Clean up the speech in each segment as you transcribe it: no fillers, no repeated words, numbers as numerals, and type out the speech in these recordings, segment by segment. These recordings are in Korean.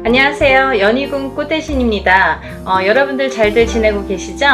안녕하세요. 연희궁 꽃대신입니다. 여러분들 잘들 지내고 계시죠?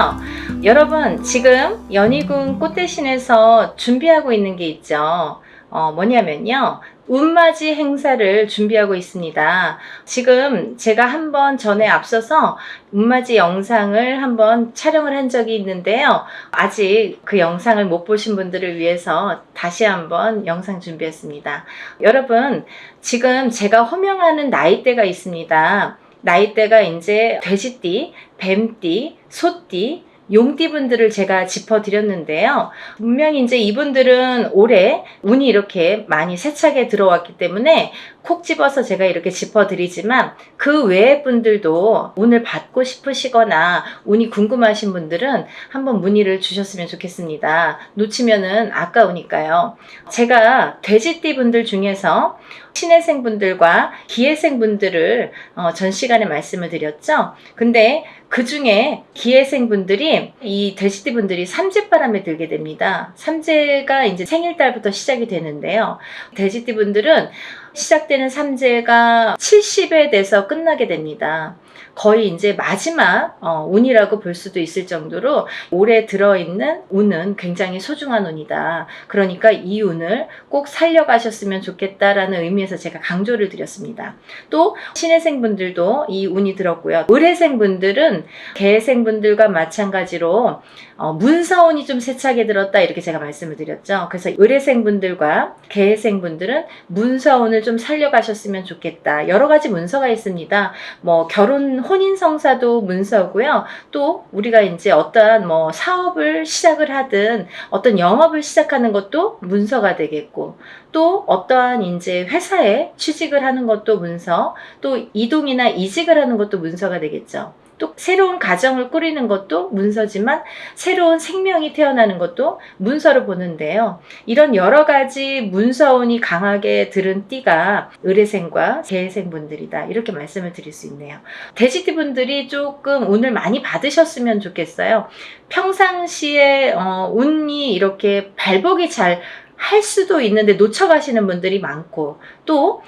여러분, 지금 연희궁 꽃대신에서 준비하고 있는 게 있죠. 뭐냐면요. 운맞이 행사를 준비하고 있습니다. 지금 제가 한번 전에 앞서서 운맞이 영상을 한번 촬영을 한 적이 있는데요. 아직 그 영상을 못 보신 분들을 위해서 다시 한번 영상 준비했습니다. 여러분, 지금 제가 호명하는 나이대가 있습니다. 나이대가 이제 돼지띠, 뱀띠, 소띠, 용띠분들을 제가 짚어드렸는데요. 분명히 이제 이분들은 올해 운이 이렇게 많이 세차게 들어왔기 때문에 콕 집어서 제가 이렇게 짚어드리지만 그 외의 분들도 운을 받고 싶으시거나 운이 궁금하신 분들은 한번 문의를 주셨으면 좋겠습니다. 놓치면은 아까우니까요. 제가 돼지띠 분들 중에서 신해생 분들과 기해생 분들을 전 시간에 말씀을 드렸죠. 근데 그 중에 기해생 분들이 이 돼지띠 분들이 삼재바람에 들게 됩니다. 삼재가 이제 생일달부터 시작이 되는데요. 돼지띠 분들은 시작되는 삼재가 70에 돼서 끝나게 됩니다. 거의 이제 마지막 운이라고 볼 수도 있을 정도로 올해 들어있는 운은 굉장히 소중한 운이다. 그러니까 이 운을 꼭 살려가셨으면 좋겠다라는 의미에서 제가 강조를 드렸습니다. 또 신해생 분들도 이 운이 들었고요. 을해생 분들은 개해생 분들과 마찬가지로 문서운이 좀 세차게 들었다 이렇게 제가 말씀을 드렸죠. 그래서 을해생 분들과 개해생 분들은 문서운을 좀 살려가셨으면 좋겠다. 여러 가지 문서가 있습니다. 뭐 결혼 혼인성사도 문서고요. 또 우리가 이제 어떠한 뭐 사업을 시작을 하든 어떤 영업을 시작하는 것도 문서가 되겠고, 또 어떠한 이제 회사에 취직을 하는 것도 문서, 또 이동이나 이직을 하는 것도 문서가 되겠죠. 또 새로운 가정을 꾸리는 것도 문서지만 새로운 생명이 태어나는 것도 문서로 보는데요. 이런 여러 가지 문서운이 강하게 들은 띠가 을해생과 개해생 분들이다. 이렇게 말씀을 드릴 수 있네요. 돼지띠 분들이 조금 운을 많이 받으셨으면 좋겠어요. 평상시에 운이 이렇게 발복이 잘 할 수도 있는데 놓쳐가시는 분들이 많고, 또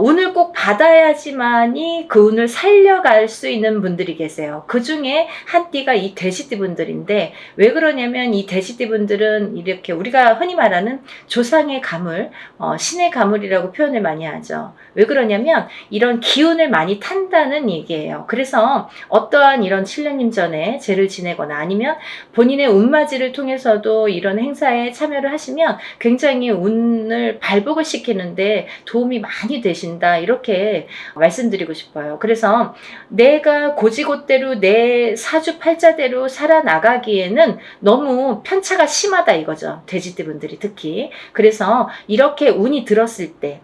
운을 꼭 받아야지만이 그 운을 살려갈 수 있는 분들이 계세요. 그 중에 한 띠가 이 돼지띠 분들인데, 왜 그러냐면 이 돼지띠 분들은 이렇게 우리가 흔히 말하는 조상의 가물, 신의 가물이라고 표현을 많이 하죠. 왜 그러냐면 이런 기운을 많이 탄다는 얘기예요. 그래서 어떠한 이런 7년님 전에 제를 지내거나 아니면 본인의 운맞이를 통해서도 이런 행사에 참여를 하시면 굉장히 운을 발복을 시키는데 도움이 많이 되신다, 이렇게 말씀드리고 싶어요. 그래서 내가 고지고대로 내 사주팔자대로 살아나가기에는 너무 편차가 심하다 이거죠. 돼지띠 분들이 특히. 그래서 이렇게 운이 들었을 때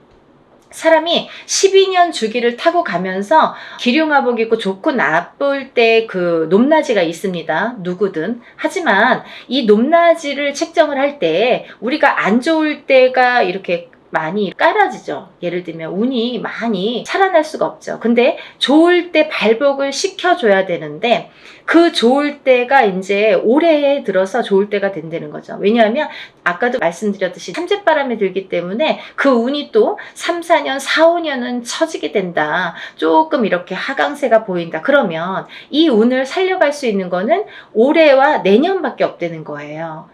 사람이 12년 주기를 타고 가면서 기륭화복 입고 좋고 나쁠 때 그 높낮이가 있습니다. 누구든. 하지만 이 높낮이를 책정을 할 때 우리가 안 좋을 때가 이렇게 많이 깔아지죠. 예를 들면 운이 많이 살아날 수가 없죠. 근데 좋을 때 발복을 시켜줘야 되는데 그 좋을 때가 이제 올해에 들어서 좋을 때가 된다는 거죠. 왜냐하면 아까도 말씀드렸듯이 삼재바람이 들기 때문에 그 운이 또 3, 4년, 4, 5년은 처지게 된다. 조금 이렇게 하강세가 보인다. 그러면 이 운을 살려갈 수 있는 거는 올해와 내년밖에 없다는 거예요.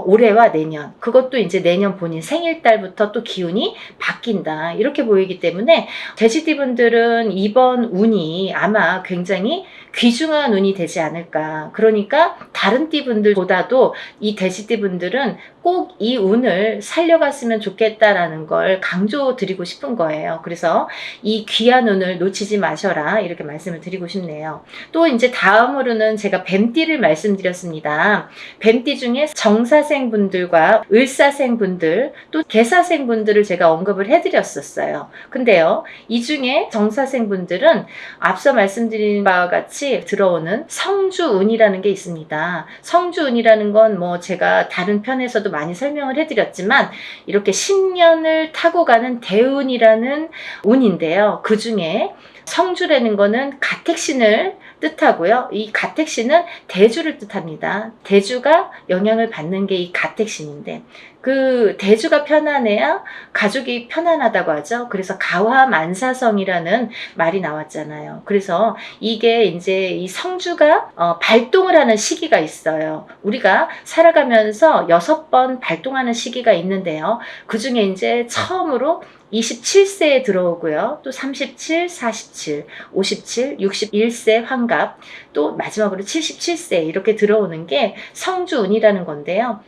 올해와 내년, 그것도 이제 내년 본인 생일달부터 또 기운이 바뀐다, 이렇게 보이기 때문에 돼지띠 분들은 이번 운이 아마 굉장히 귀중한 운이 되지 않을까. 그러니까 다른 띠 분들보다도 이 돼지띠 분들은 꼭 이 운을 살려갔으면 좋겠다라는 걸 강조드리고 싶은 거예요. 그래서 이 귀한 운을 놓치지 마셔라, 이렇게 말씀을 드리고 싶네요. 또 이제 다음으로는 제가 뱀띠를 말씀드렸습니다. 뱀띠 중에 정사생 분들과 을사생 분들, 또 개사생 분들을 제가 언급을 해드렸었어요. 근데요, 이 중에 정사생 분들은 앞서 말씀드린 바와 같이 들어오는 성주운이라는 게 있습니다. 성주운이라는 건 뭐 제가 다른 편에서도 많이 설명을 해드렸지만 이렇게 10년을 타고 가는 대운이라는 운인데요. 그 중에 성주라는 거는 가택신을 뜻하고요. 이 가택신은 대주를 뜻합니다. 대주가 영향을 받는 게 이 가택신인데, 그 대주가 편안해야 가족이 편안하다고 하죠. 그래서 가화만사성이라는 말이 나왔잖아요. 그래서 이게 이제 이 성주가 발동을 하는 시기가 있어요. 우리가 살아가면서 6번 발동하는 시기가 있는데요. 그 중에 이제 처음으로 27세에 들어오고요. 또 37, 47, 57, 61세 환갑, 또 마지막으로 77세 이렇게 들어오는 게 성주운이라는 건데요.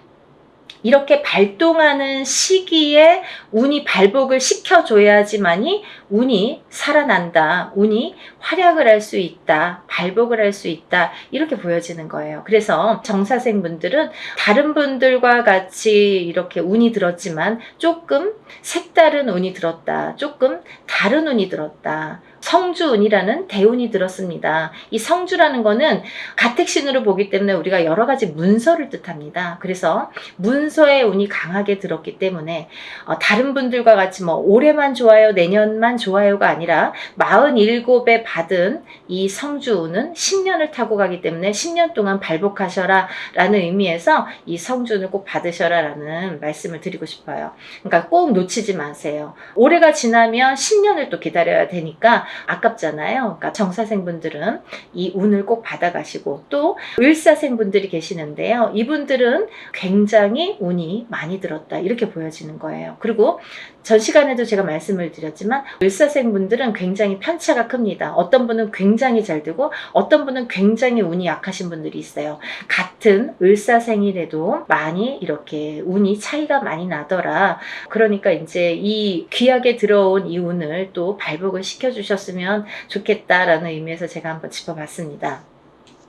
이렇게 발동하는 시기에 운이 발복을 시켜줘야지만이 운이 살아난다. 운이 활약을 할 수 있다. 발복을 할 수 있다. 이렇게 보여지는 거예요. 그래서 정사생분들은 다른 분들과 같이 이렇게 운이 들었지만 조금 색다른 운이 들었다. 조금 다른 운이 들었다. 성주운이라는 대운이 들었습니다. 이 성주라는 거는 가택신으로 보기 때문에 우리가 여러 가지 문서를 뜻합니다. 그래서 문서의 운이 강하게 들었기 때문에 다른 분들과 같이 뭐 올해만 좋아요, 내년만 좋아요가 아니라 47에 받은 이 성주운은 10년을 타고 가기 때문에 10년 동안 발복하셔라 라는 의미에서 이 성주운을 꼭 받으셔라 라는 말씀을 드리고 싶어요. 그러니까 꼭 놓치지 마세요. 올해가 지나면 10년을 또 기다려야 되니까 아깝잖아요. 그러니까 정사생분들은 이 운을 꼭 받아가시고, 또 을사생분들이 계시는데요. 이분들은 굉장히 운이 많이 들었다 이렇게 보여지는 거예요. 그리고 전 시간에도 제가 말씀을 드렸지만 을사생분들은 굉장히 편차가 큽니다. 어떤 분은 굉장히 잘 되고 어떤 분은 굉장히 운이 약하신 분들이 있어요. 같은 을사생이라도 많이 이렇게 운이 차이가 많이 나더라. 그러니까 이제 이 귀하게 들어온 이 운을 또 발복을 시켜주셨으면 좋겠다라는 의미에서 제가 한번 짚어봤습니다.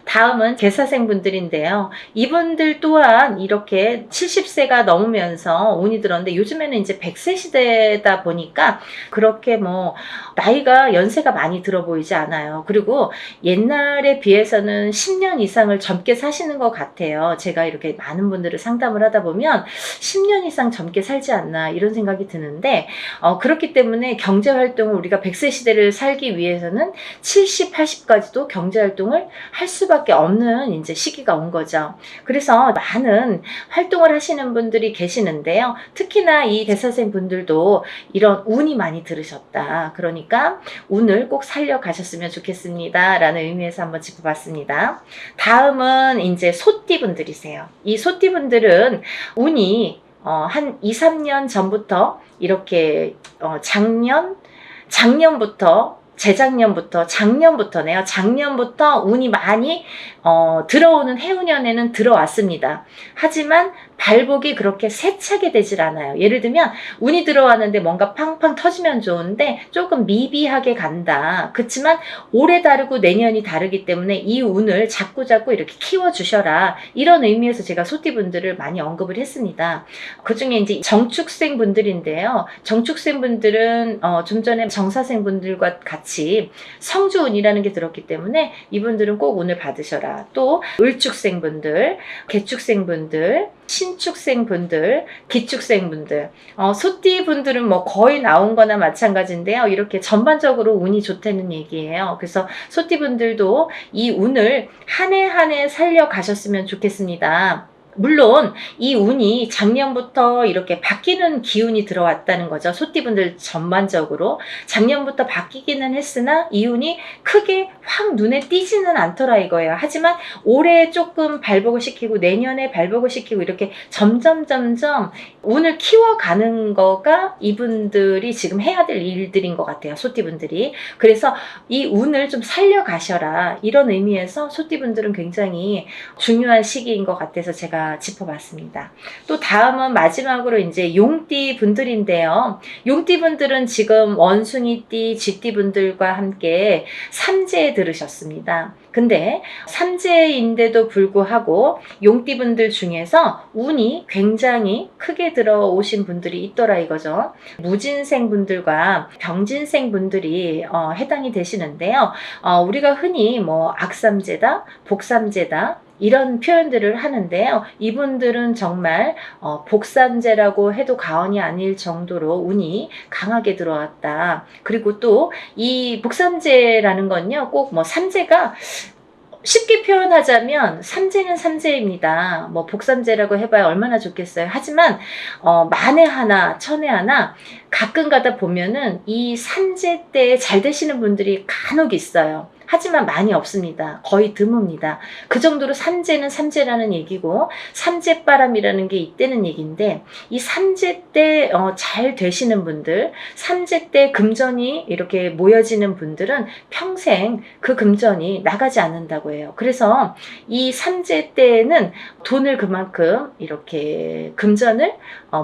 다음은 개사생분들인데요. 이분들 또한 이렇게 70세가 넘으면서 운이 들었는데 요즘에는 이제 100세 시대다 보니까 그렇게 뭐 나이가 연세가 많이 들어 보이지 않아요. 그리고 옛날에 비해서는 10년 이상을 젊게 사시는 것 같아요. 제가 이렇게 많은 분들을 상담을 하다 보면 10년 이상 젊게 살지 않나 이런 생각이 드는데 그렇기 때문에 경제활동을 우리가 100세 시대를 살기 위해서는 70, 80까지도 경제활동을 할 수밖에 없는 이제 시기가 온 거죠. 그래서 많은 활동을 하시는 분들이 계시는데요. 특히나 이 대사생 분들도 이런 운이 많이 들으셨다. 그러니까 운을 꼭 살려가셨으면 좋겠습니다. 라는 의미에서 한번 짚어봤습니다. 다음은 이제 소띠 분들이세요. 이 소띠 분들은 운이 한 2, 3년 전부터 이렇게 작년부터네요. 작년부터 운이 많이 들어오는 해운년에는 들어왔습니다. 하지만 발복이 그렇게 세차게 되질 않아요. 예를 들면 운이 들어왔는데 뭔가 팡팡 터지면 좋은데 조금 미비하게 간다. 그렇지만 올해 다르고 내년이 다르기 때문에 이 운을 자꾸자꾸 이렇게 키워주셔라. 이런 의미에서 제가 소띠분들을 많이 언급을 했습니다. 그 중에 이제 정축생 분들인데요. 정축생 분들은 좀 전에 정사생 분들과 같이 성주운이라는 게 들었기 때문에 이분들은 꼭 운을 받으셔라. 또 을축생 분들, 개축생 분들, 신축생 분들, 기축생 분들, 소띠 분들은 뭐 거의 나온 거나 마찬가지인데요. 이렇게 전반적으로 운이 좋다는 얘기예요. 그래서 소띠 분들도 이 운을 한 해 한 해 살려 가셨으면 좋겠습니다. 물론 이 운이 작년부터 이렇게 바뀌는 기운이 들어왔다는 거죠. 소띠분들 전반적으로 작년부터 바뀌기는 했으나 이 운이 크게 확 눈에 띄지는 않더라 이거예요. 하지만 올해 조금 발복을 시키고 내년에 발복을 시키고 이렇게 점점 운을 키워가는 거가 이분들이 지금 해야 될 일들인 것 같아요. 소띠분들이. 그래서 이 운을 좀 살려가셔라 이런 의미에서 소띠분들은 굉장히 중요한 시기인 것 같아서 제가 짚어봤습니다. 또 다음은 마지막으로 이제 용띠 분들인데요. 용띠 분들은 지금 원숭이띠, 쥐띠 분들과 함께 삼재에 들으셨습니다. 근데 삼재인데도 불구하고 용띠 분들 중에서 운이 굉장히 크게 들어오신 분들이 있더라 이거죠. 무진생 분들과 병진생 분들이 해당이 되시는데요. 우리가 흔히 뭐 악삼재다, 복삼재다 이런 표현들을 하는데요. 이분들은 정말 복삼재라고 해도 과언이 아닐 정도로 운이 강하게 들어왔다. 그리고 또 이 복삼재라는 건요. 꼭 뭐 삼재가 쉽게 표현하자면 삼재는 삼재입니다. 뭐 복삼재라고 해봐야 얼마나 좋겠어요. 하지만 만에 하나 천에 하나 가끔 가다 보면은 이 삼재 때 잘 되시는 분들이 간혹 있어요. 하지만 많이 없습니다. 거의 드뭅니다. 그 정도로 삼재는 삼재라는 얘기고 삼재바람이라는 게 있다는 얘기인데, 이 삼재 때 잘 되시는 분들, 삼재 때 금전이 이렇게 모여지는 분들은 평생 그 금전이 나가지 않는다고 해요. 그래서 이 삼재 때는 돈을 그만큼 이렇게 금전을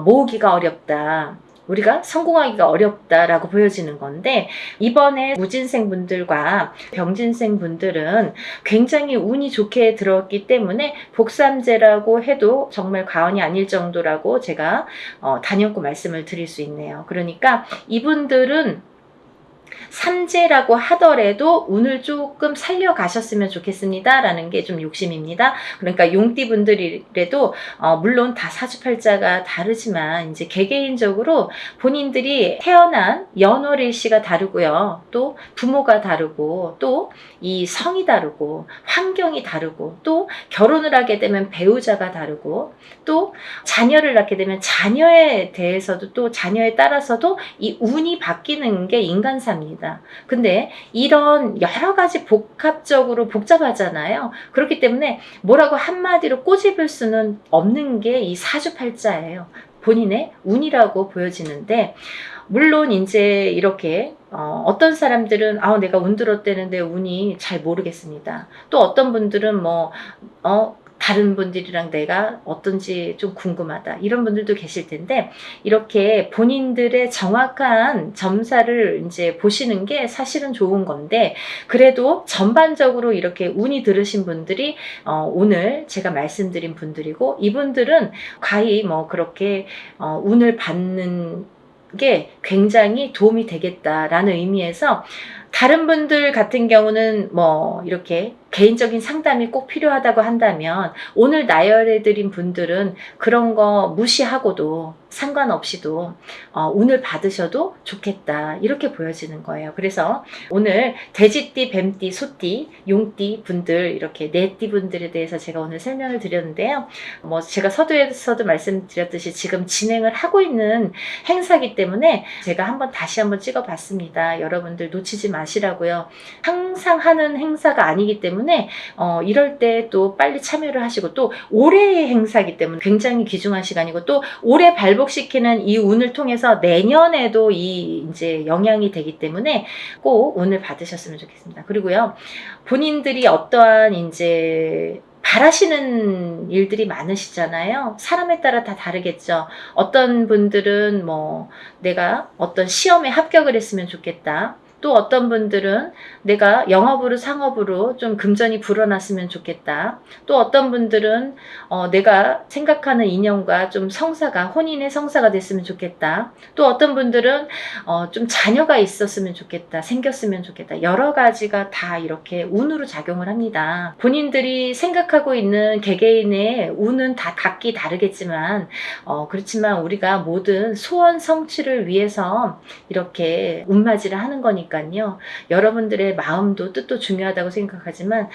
모으기가 어렵다. 우리가 성공하기가 어렵다라고 보여지는 건데, 이번에 무진생 분들과 병진생 분들은 굉장히 운이 좋게 들어왔기 때문에 복삼재라고 해도 정말 과언이 아닐 정도라고 제가 단연코 말씀을 드릴 수 있네요. 그러니까 이분들은 삼재라고 하더라도 운을 조금 살려가셨으면 좋겠습니다 라는 게 좀 욕심입니다. 그러니까 용띠 분들이라도 물론 다 사주팔자가 다르지만 이제 개개인적으로 본인들이 태어난 연월일시가 다르고요, 또 부모가 다르고, 또 이 성이 다르고, 환경이 다르고, 또 결혼을 하게 되면 배우자가 다르고, 또 자녀를 낳게 되면 자녀에 대해서도, 또 자녀에 따라서도 이 운이 바뀌는 게 인간사입니다. 근데 이런 여러 가지 복합적으로 복잡하잖아요. 그렇기 때문에 뭐라고 한마디로 꼬집을 수는 없는 게 이 사주팔자예요. 본인의 운이라고 보여지는데, 물론 이제 이렇게 어떤 사람들은 내가 운 들었다는데 운이 잘 모르겠습니다. 또 어떤 분들은 다른 분들이랑 내가 어떤지 좀 궁금하다, 이런 분들도 계실 텐데, 이렇게 본인들의 정확한 점사를 이제 보시는 게 사실은 좋은 건데, 그래도 전반적으로 이렇게 운이 들으신 분들이 오늘 제가 말씀드린 분들이고, 이분들은 과히 그렇게 운을 받는 게 굉장히 도움이 되겠다라는 의미에서, 다른 분들 같은 경우는 이렇게 개인적인 상담이 꼭 필요하다고 한다면, 오늘 나열해드린 분들은 그런 거 무시하고도 상관없이도 운을 받으셔도 좋겠다, 이렇게 보여지는 거예요. 그래서 오늘 돼지띠, 뱀띠, 소띠, 용띠 분들, 이렇게 네 띠 분들에 대해서 제가 오늘 설명을 드렸는데요. 제가 서두에서도 말씀드렸듯이 지금 진행을 하고 있는 행사이기 때문에 제가 다시 한번 찍어봤습니다. 여러분들 놓치지 마시라고요. 항상 하는 행사가 아니기 때문에 이럴 때 또 빨리 참여를 하시고, 또 올해의 행사이기 때문에 굉장히 귀중한 시간이고, 또 올해 발복시키는 이 운을 통해서 내년에도 이제 영향이 되기 때문에 꼭 운을 받으셨으면 좋겠습니다. 그리고요, 본인들이 어떠한 이제 바라시는 일들이 많으시잖아요. 사람에 따라 다 다르겠죠. 어떤 분들은 내가 어떤 시험에 합격을 했으면 좋겠다. 또 어떤 분들은 내가 영업으로 상업으로 좀 금전이 불어났으면 좋겠다. 또 어떤 분들은 내가 생각하는 인연과 좀 혼인의 성사가 됐으면 좋겠다. 또 어떤 분들은 좀 자녀가 있었으면 좋겠다, 생겼으면 좋겠다. 여러 가지가 다 이렇게 운으로 작용을 합니다. 본인들이 생각하고 있는 개개인의 운은 다 각기 다르겠지만, 그렇지만 우리가 모든 소원 성취를 위해서 이렇게 운맞이를 하는 거니까요. 여러분들의 마음도 뜻도 중요하다고 생각하지만,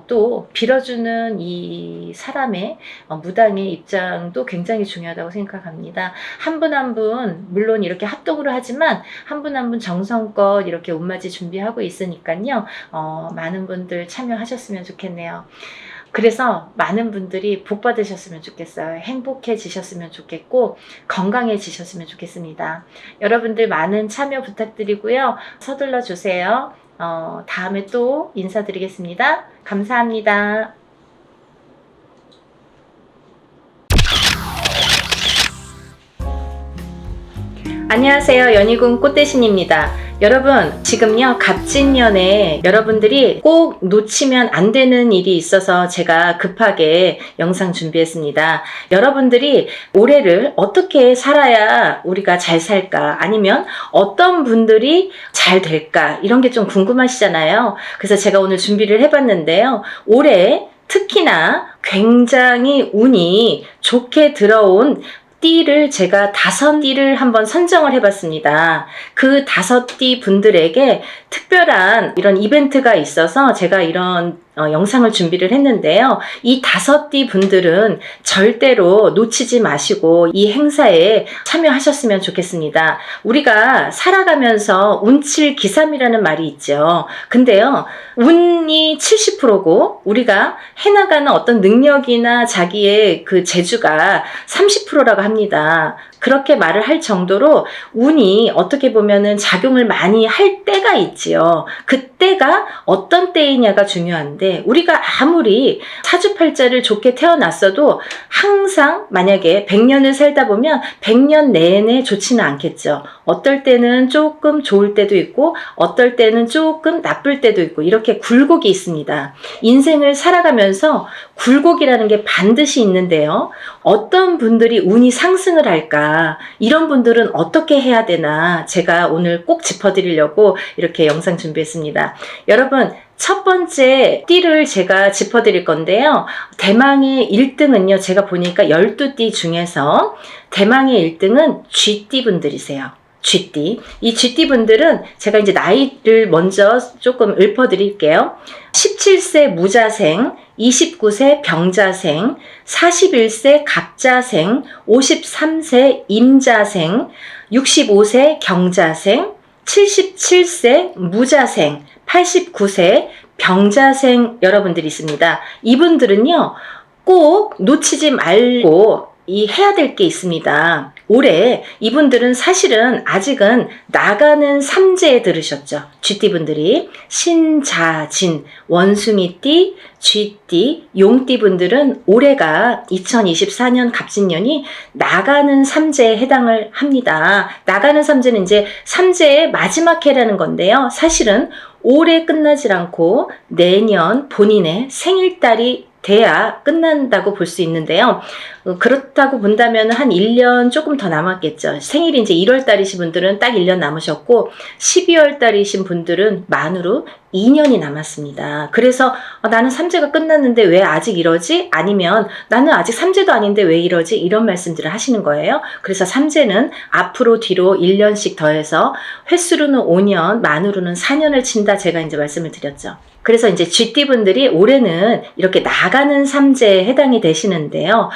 또 빌어주는 이 사람의 무당의 입장도 굉장히 중요하다고 생각합니다. 한 분 한 분 물론 이렇게 합동으로 하지만 한 분 한 분 정성껏 이렇게 운맞이 준비하고 있으니까요. 많은 분들 참여하셨으면 좋겠네요. 그래서 많은 분들이 복 받으셨으면 좋겠어요. 행복해지셨으면 좋겠고, 건강해지셨으면 좋겠습니다. 여러분들 많은 참여 부탁드리고요. 서둘러 주세요. 다음에 또 인사드리겠습니다. 감사합니다. 안녕하세요. 연희궁 꽃대신입니다. 여러분, 지금요 갑진년에 여러분들이 꼭 놓치면 안 되는 일이 있어서 제가 급하게 영상 준비했습니다. 여러분들이 올해를 어떻게 살아야 우리가 잘 살까, 아니면 어떤 분들이 잘 될까, 이런 게 좀 궁금하시잖아요. 그래서 제가 오늘 준비를 해봤는데요. 올해 특히나 굉장히 운이 좋게 들어온 띠를 제가 5띠를 한번 선정을 해봤습니다. 그 5띠 분들에게 특별한 이런 이벤트가 있어서 제가 이런 영상을 준비를 했는데요. 이 5띠 분들은 절대로 놓치지 마시고 이 행사에 참여하셨으면 좋겠습니다. 우리가 살아가면서 운칠기삼이라는 말이 있죠. 근데요, 운이 70%고 우리가 해나가는 어떤 능력이나 자기의 그 재주가 30%라고 합니다. 그렇게 말을 할 정도로 운이 어떻게 보면은 작용을 많이 할 때가 있지요. 그때가 어떤 때이냐가 중요한데, 우리가 아무리 사주팔자를 좋게 태어났어도 항상 만약에 100년을 살다 보면 100년 내내 좋지는 않겠죠. 어떨 때는 조금 좋을 때도 있고 어떨 때는 조금 나쁠 때도 있고, 이렇게 굴곡이 있습니다. 인생을 살아가면서 굴곡이라는 게 반드시 있는데요. 어떤 분들이 운이 상승을 할까? 이런 분들은 어떻게 해야 되나? 제가 오늘 꼭 짚어드리려고 이렇게 영상 준비했습니다. 여러분, 첫 번째 띠를 제가 짚어드릴 건데요. 대망의 1등은요. 제가 보니까 12띠 중에서 대망의 1등은 쥐띠 분들이세요. 쥐띠. 이 쥐띠 분들은 제가 이제 나이를 먼저 조금 읊어드릴게요. 17세 무자생, 29세 병자생, 41세 갑자생, 53세 임자생, 65세 경자생, 77세 무자생, 89세 병자생 여러분들이 있습니다. 이분들은요, 꼭 놓치지 말고 해야 될 게 있습니다. 올해 이분들은 사실은 아직은 나가는 삼재에 들으셨죠. 쥐띠분들이 신자진, 원숭이띠, 쥐띠, 용띠 분들은 올해가 2024년 갑진년이 나가는 삼재에 해당을 합니다. 나가는 삼재는 이제 삼재의 마지막 해라는 건데요. 사실은 올해 끝나질 않고 내년 본인의 생일달이 돼야 끝난다고 볼 수 있는데요. 그렇다고 본다면 한 1년 조금 더 남았겠죠. 생일이 이제 1월 달이신 분들은 딱 1년 남으셨고 12월 달이신 분들은 만으로 2년이 남았습니다. 그래서 나는 삼재가 끝났는데 왜 아직 이러지? 아니면 나는 아직 삼재도 아닌데 왜 이러지? 이런 말씀들을 하시는 거예요. 그래서 삼재는 앞으로 뒤로 1년씩 더해서 횟수로는 5년, 만으로는 4년을 친다, 제가 이제 말씀을 드렸죠. 그래서 이제 쥐띠분들이 올해는 이렇게 나가는 삼재에 해당이 되시는데요.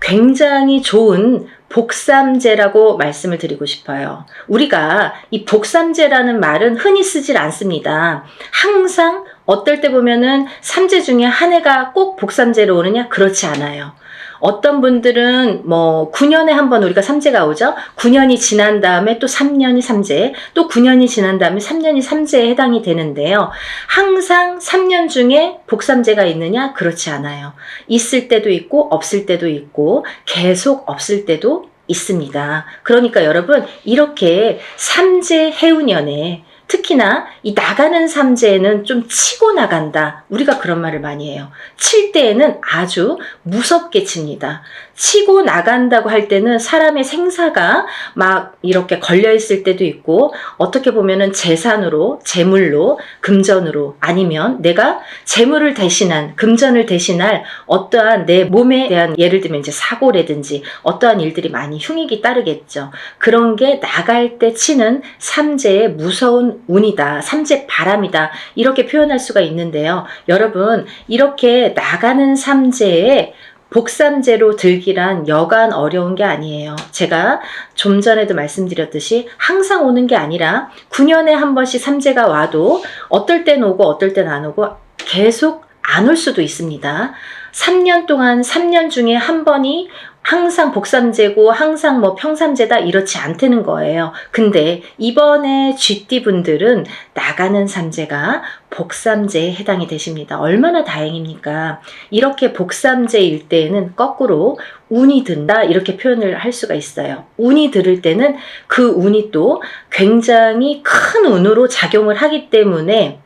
굉장히 좋은 복삼재라고 말씀을 드리고 싶어요. 우리가 이 복삼재라는 말은 흔히 쓰질 않습니다. 항상 어떨 때 보면은 삼재 중에 한 해가 꼭 복삼재로 오느냐? 그렇지 않아요. 어떤 분들은 뭐 9년에 한 번 우리가 삼재가 오죠. 9년이 지난 다음에 또 3년이 삼재, 또 9년이 지난 다음에 3년이 삼재에 해당이 되는데요. 항상 3년 중에 복삼재가 있느냐? 그렇지 않아요. 있을 때도 있고 없을 때도 있고 계속 없을 때도 있습니다. 그러니까 여러분, 이렇게 삼재 해운년에 특히나 이 나가는 삼재에는 좀 치고 나간다. 우리가 그런 말을 많이 해요. 칠 때에는 아주 무섭게 칩니다. 치고 나간다고 할 때는 사람의 생사가 막 이렇게 걸려 있을 때도 있고, 어떻게 보면은 재산으로, 재물로, 금전으로, 아니면 내가 재물을 대신한, 금전을 대신할 어떠한 내 몸에 대한, 예를 들면 이제 사고라든지 어떠한 일들이 많이 흉익이 따르겠죠. 그런 게 나갈 때 치는 삼재의 무서운 운이다, 삼재 바람이다, 이렇게 표현할 수가 있는데요. 여러분, 이렇게 나가는 삼재에 복삼재로 들기란 여간 어려운 게 아니에요. 제가 좀 전에도 말씀드렸듯이 항상 오는 게 아니라 9년에 한 번씩 삼재가 와도 어떨 땐 오고 어떨 땐 안 오고 계속 안 올 수도 있습니다. 3년 동안 3년 중에 한 번이 항상 복삼재고 항상 뭐 평삼재다, 이렇지 않다는 거예요. 근데 이번에 쥐띠 분들은 나가는 삼재가 복삼재에 해당이 되십니다. 얼마나 다행입니까? 이렇게 복삼재일 때에는 거꾸로 운이 든다, 이렇게 표현을 할 수가 있어요. 운이 들을 때는 그 운이 또 굉장히 큰 운으로 작용을 하기 때문에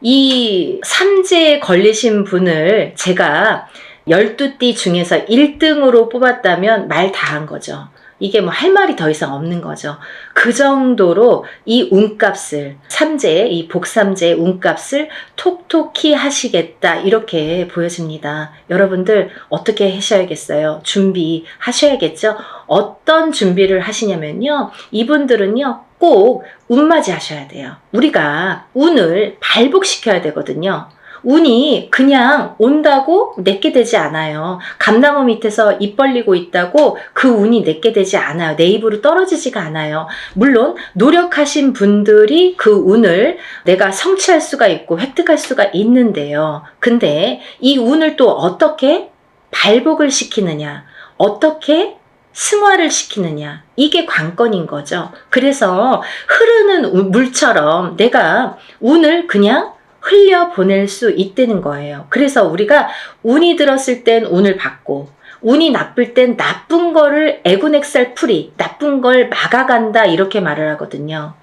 이 삼재에 걸리신 분을 제가 12띠 중에서 1등으로 뽑았다면 말 다 한 거죠. 이게 뭐 할 말이 더 이상 없는 거죠. 그 정도로 이 운값을, 삼재의 이 복삼재의 운값을 톡톡히 하시겠다, 이렇게 보여집니다. 여러분들 어떻게 하셔야겠어요? 준비하셔야겠죠? 어떤 준비를 하시냐면요, 이분들은요 꼭 운맞이 하셔야 돼요. 우리가 운을 발복시켜야 되거든요. 운이 그냥 온다고 내게 되지 않아요. 감나무 밑에서 입 벌리고 있다고 그 운이 내게 되지 않아요. 내 입으로 떨어지지가 않아요. 물론 노력하신 분들이 그 운을 내가 성취할 수가 있고 획득할 수가 있는데요. 근데 이 운을 또 어떻게 발복을 시키느냐, 어떻게 승화를 시키느냐, 이게 관건인 거죠. 그래서 흐르는 물처럼 내가 운을 그냥 흘려보낼 수 있다는 거예요. 그래서 우리가 운이 들었을 땐 운을 받고, 운이 나쁠 땐 나쁜 거를 애군액살풀이, 나쁜 걸 막아간다, 이렇게 말을 하거든요.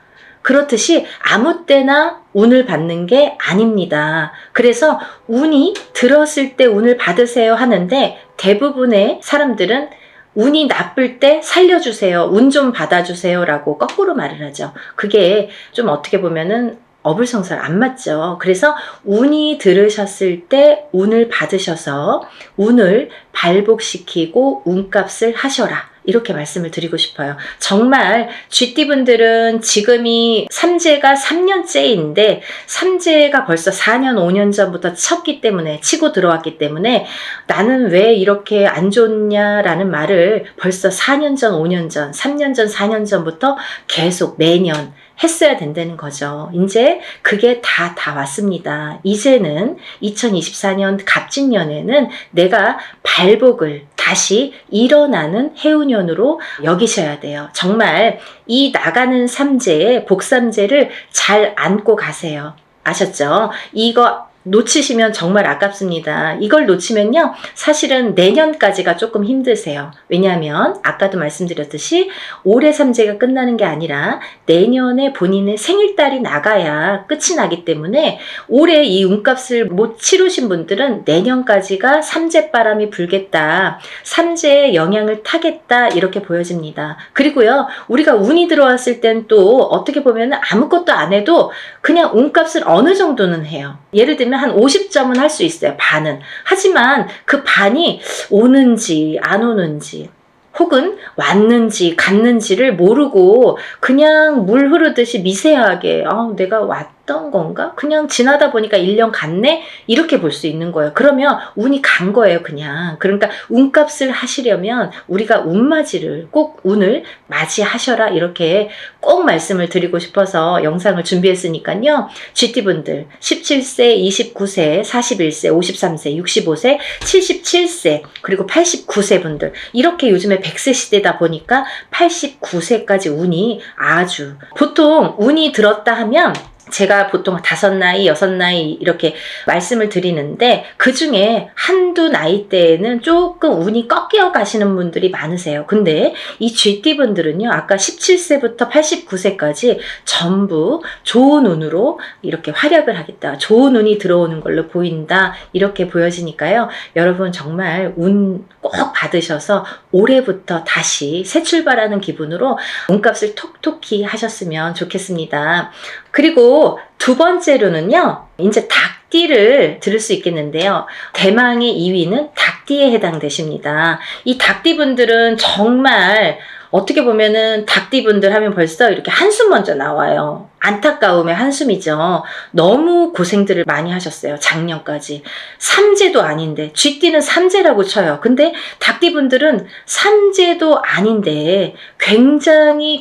그렇듯이 아무 때나 운을 받는 게 아닙니다. 그래서 운이 들었을 때 운을 받으세요 하는데, 대부분의 사람들은 운이 나쁠 때 살려주세요, 운 좀 받아주세요 라고 거꾸로 말을 하죠. 그게 좀 어떻게 보면은 어불성설 안 맞죠. 그래서 운이 들으셨을 때 운을 받으셔서 운을 발복시키고 운값을 하셔라, 이렇게 말씀을 드리고 싶어요. 정말 쥐띠분들은 지금이 삼재가 3년째인데 삼재가 벌써 4년 5년 전부터 쳤기 때문에, 치고 들어왔기 때문에 나는 왜 이렇게 안 좋냐라는 말을 벌써 4년 전, 5년 전, 3년 전, 4년 전부터 계속 매년 했어야 된다는 거죠. 이제 그게 다 왔습니다. 이제는 2024년 갑진년에는 내가 발복을 다시 일어나는 해운년으로 여기셔야 돼요. 정말 이 나가는 삼재의 복삼재를 잘 안고 가세요. 아셨죠? 이거 놓치시면 정말 아깝습니다. 이걸 놓치면요, 사실은 내년까지가 조금 힘드세요. 왜냐하면 아까도 말씀드렸듯이 올해 삼재가 끝나는 게 아니라 내년에 본인의 생일달이 나가야 끝이 나기 때문에 올해 이 운값을 못 치르신 분들은 내년까지가 삼재바람이 불겠다, 삼재의 영향을 타겠다, 이렇게 보여집니다. 그리고요, 우리가 운이 들어왔을 땐 또 어떻게 보면 아무것도 안 해도 그냥 운값을 어느 정도는 해요. 예를 들면 한 50점은 할 수 있어요. 반은. 하지만 그 반이 오는지 안 오는지, 혹은 왔는지 갔는지를 모르고 그냥 물 흐르듯이 미세하게 내가 왔던 건가? 그냥 지나다 보니까 1년 갔네? 이렇게 볼 수 있는 거예요. 그러면 운이 간 거예요, 그냥. 그러니까 운값을 하시려면 우리가 운맞이를, 꼭 운을 맞이하셔라, 이렇게 꼭 말씀을 드리고 싶어서 영상을 준비했으니까요. 쥐띠분들 17세, 29세, 41세, 53세, 65세, 77세, 그리고 89세 분들, 이렇게 요즘에 100세 시대다 보니까 89세까지 운이 아주, 보통 운이 들었다 하면 제가 보통 5나이, 6나이 이렇게 말씀을 드리는데, 그 중에 한두 나이대에는 조금 운이 꺾여 가시는 분들이 많으세요. 근데 이 쥐띠분들은요, 아까 17세부터 89세까지 전부 좋은 운으로 이렇게 활약을 하겠다, 좋은 운이 들어오는 걸로 보인다, 이렇게 보여지니까요. 여러분 정말 운 꼭 받으셔서 올해부터 다시 새 출발하는 기분으로 운값을 톡톡히 하셨으면 좋겠습니다. 그리고 두 번째로는요, 이제 닭띠를 들을 수 있겠는데요. 대망의 2위는 닭띠에 해당되십니다. 이 닭띠분들은 정말 어떻게 보면은 닭띠분들 하면 벌써 이렇게 한숨 먼저 나와요. 안타까움의 한숨이죠. 너무 고생들을 많이 하셨어요, 작년까지. 삼재도 아닌데, 쥐띠는 삼재라고 쳐요. 근데 닭띠분들은 삼재도 아닌데 굉장히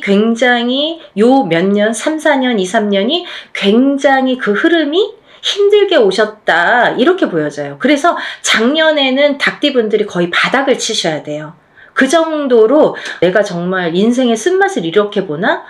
요 몇 년, 3, 4년, 2, 3년이 굉장히 그 흐름이 힘들게 오셨다, 이렇게 보여져요. 그래서 작년에는 닭띠분들이 거의 바닥을 치셔야 돼요. 그 정도로 내가 정말 인생의 쓴맛을 이렇게 보나?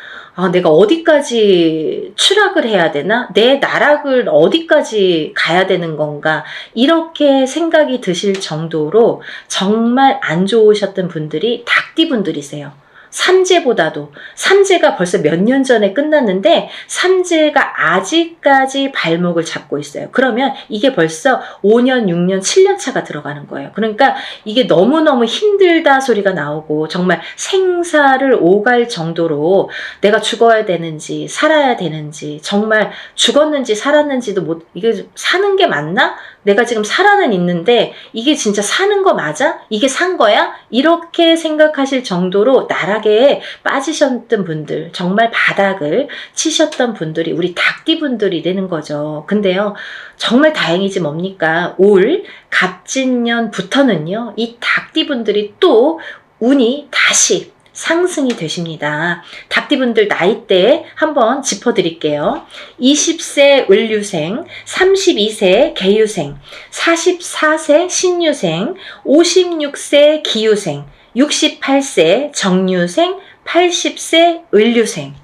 내가 어디까지 추락을 해야 되나? 내 나락을 어디까지 가야 되는 건가? 이렇게 생각이 드실 정도로 정말 안 좋으셨던 분들이 닭띠분들이세요. 삼재보다도, 삼재가 벌써 몇 년 전에 끝났는데 삼재가 아직까지 발목을 잡고 있어요. 그러면 이게 벌써 5년, 6년, 7년 차가 들어가는 거예요. 그러니까 이게 너무너무 힘들다 소리가 나오고, 정말 생사를 오갈 정도로 내가 죽어야 되는지 살아야 되는지, 정말 죽었는지 살았는지도 이게 사는 게 맞나? 내가 지금 살아는 있는데 이게 진짜 사는 거 맞아? 이게 산 거야? 이렇게 생각하실 정도로 나락에 빠지셨던 분들, 정말 바닥을 치셨던 분들이 우리 닭띠분들이 되는 거죠. 근데요, 정말 다행이지 뭡니까? 올 갑진년부터는요, 이 닭띠분들이 또 운이 다시 상승이 되십니다. 닭띠분들 나이대 한번 짚어드릴게요. 20세 을류생, 32세 개유생, 44세 신유생, 56세 기유생, 68세 정유생, 80세 을류생.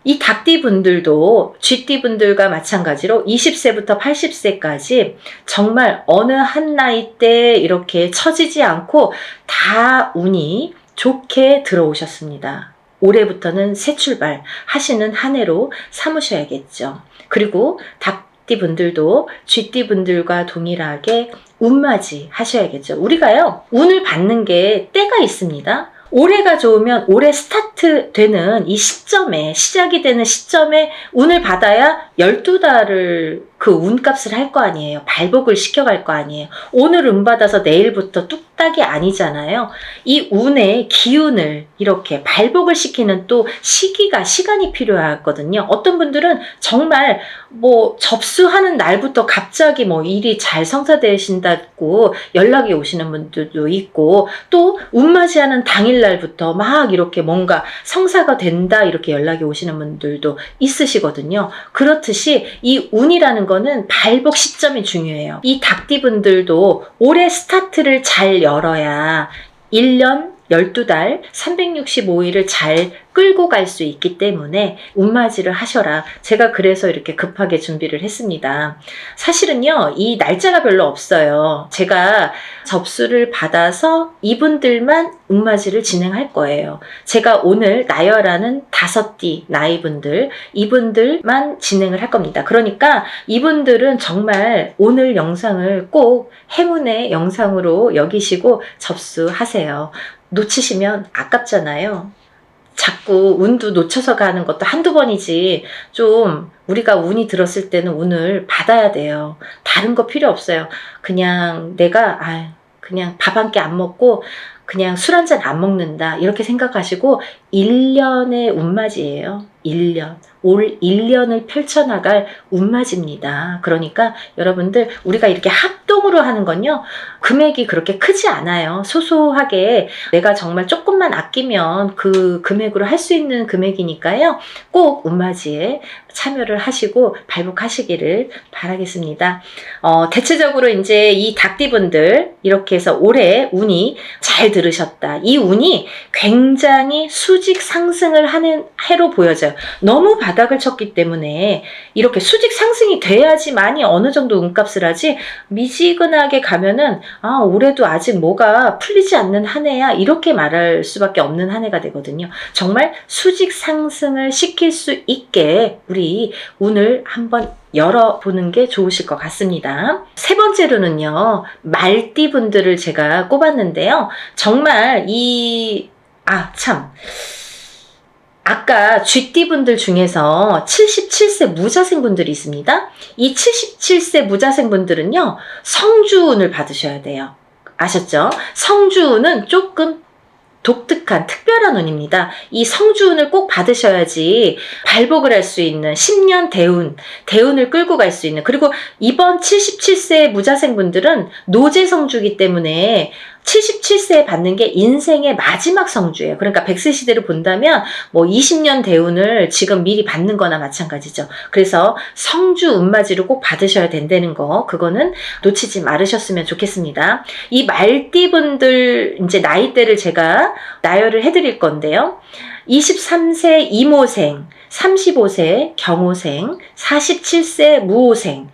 이 닭띠분들도 쥐띠분들과 마찬가지로 20세부터 80세까지 정말 어느 한 나이대 이렇게 처지지 않고 다 운이 좋게 들어오셨습니다. 올해부터는 새 출발 하시는 한 해로 삼으셔야겠죠. 그리고 닭띠분들도 쥐띠분들과 동일하게 운맞이 하셔야겠죠. 우리가요, 운을 받는 게 때가 있습니다. 올해가 좋으면 올해 스타트 되는 이 시점에, 시작이 되는 시점에 운을 받아야 12달을 그 운값을 할 거 아니에요. 발복을 시켜갈 거 아니에요. 오늘 운 받아서 내일부터 뚝딱이 아니잖아요. 이 운의 기운을 이렇게 발복을 시키는 또 시간이 필요하거든요. 어떤 분들은 정말 접수하는 날부터 갑자기 일이 잘 성사되신다고 연락이 오시는 분들도 있고, 또 운맞이하는 당일날부터 막 이렇게 뭔가 성사가 된다 이렇게 연락이 오시는 분들도 있으시거든요. 그렇듯이 이 운이라는 거는 발복 시점이 중요해요. 이 닭띠분들도 올해 스타트를 잘 열어야 1년 12달 365일을 잘 끌고 갈 수 있기 때문에 운맞이를 하셔라. 제가 그래서 이렇게 급하게 준비를 했습니다. 사실은요, 이 날짜가 별로 없어요. 제가 접수를 받아서 이분들만 운맞이를 진행할 거예요. 제가 오늘 나열하는 5띠 나이분들, 이분들만 진행을 할 겁니다. 그러니까 이분들은 정말 오늘 영상을 꼭 행운의 영상으로 여기시고 접수하세요. 놓치시면 아깝잖아요. 자꾸 운도 놓쳐서 가는 것도 한두 번이지, 좀 우리가 운이 들었을 때는 운을 받아야 돼요. 다른 거 필요 없어요. 그냥 내가 그냥 밥 한 끼 안 먹고 그냥 술 한 잔 안 먹는다 이렇게 생각하시고 1년의 운맞이에요. 1년. 올 1년을 펼쳐나갈 운맞이입니다. 그러니까 여러분들, 우리가 이렇게 합동으로 하는 건요, 금액이 그렇게 크지 않아요. 소소하게 내가 정말 조금만 아끼면 그 금액으로 할 수 있는 금액이니까요. 꼭 운맞이에 참여를 하시고 발복하시기를 바라겠습니다. 대체적으로 이제 이 닭띠분들 이렇게 해서 올해 운이 잘 들으셨다. 이 운이 굉장히 수직 상승을 하는 해로 보여져요. 너무 바닥을 쳤기 때문에 이렇게 수직 상승이 돼야지만이 어느 정도 운값을 하지, 미지근하게 가면은 올해도 아직 뭐가 풀리지 않는 한 해야 이렇게 말할 수밖에 없는 한 해가 되거든요. 정말 수직 상승을 시킬 수 있게 우리 운을 한번 열어보는 게 좋으실 것 같습니다. 세 번째로는요, 말띠분들을 제가 꼽았는데요. 정말 아까 쥐띠분들 중에서 77세 무자생분들이 있습니다. 이 77세 무자생분들은요, 성주운을 받으셔야 돼요. 아셨죠? 성주운은 조금 독특한 특별한 운입니다. 이 성주운을 꼭 받으셔야지 발복을 할 수 있는 10년 대운을 끌고 갈 수 있는, 그리고 이번 77세 무자생분들은 노제성주이기 때문에 77세에 받는 게 인생의 마지막 성주예요. 그러니까 100세 시대를 본다면 20년 대운을 지금 미리 받는 거나 마찬가지죠. 그래서 성주 운맞이를 꼭 받으셔야 된다는 거, 그거는 놓치지 말으셨으면 좋겠습니다. 이 말띠분들 이제 나이대를 제가 나열을 해드릴 건데요. 23세 이모생, 35세 경호생, 47세 무호생,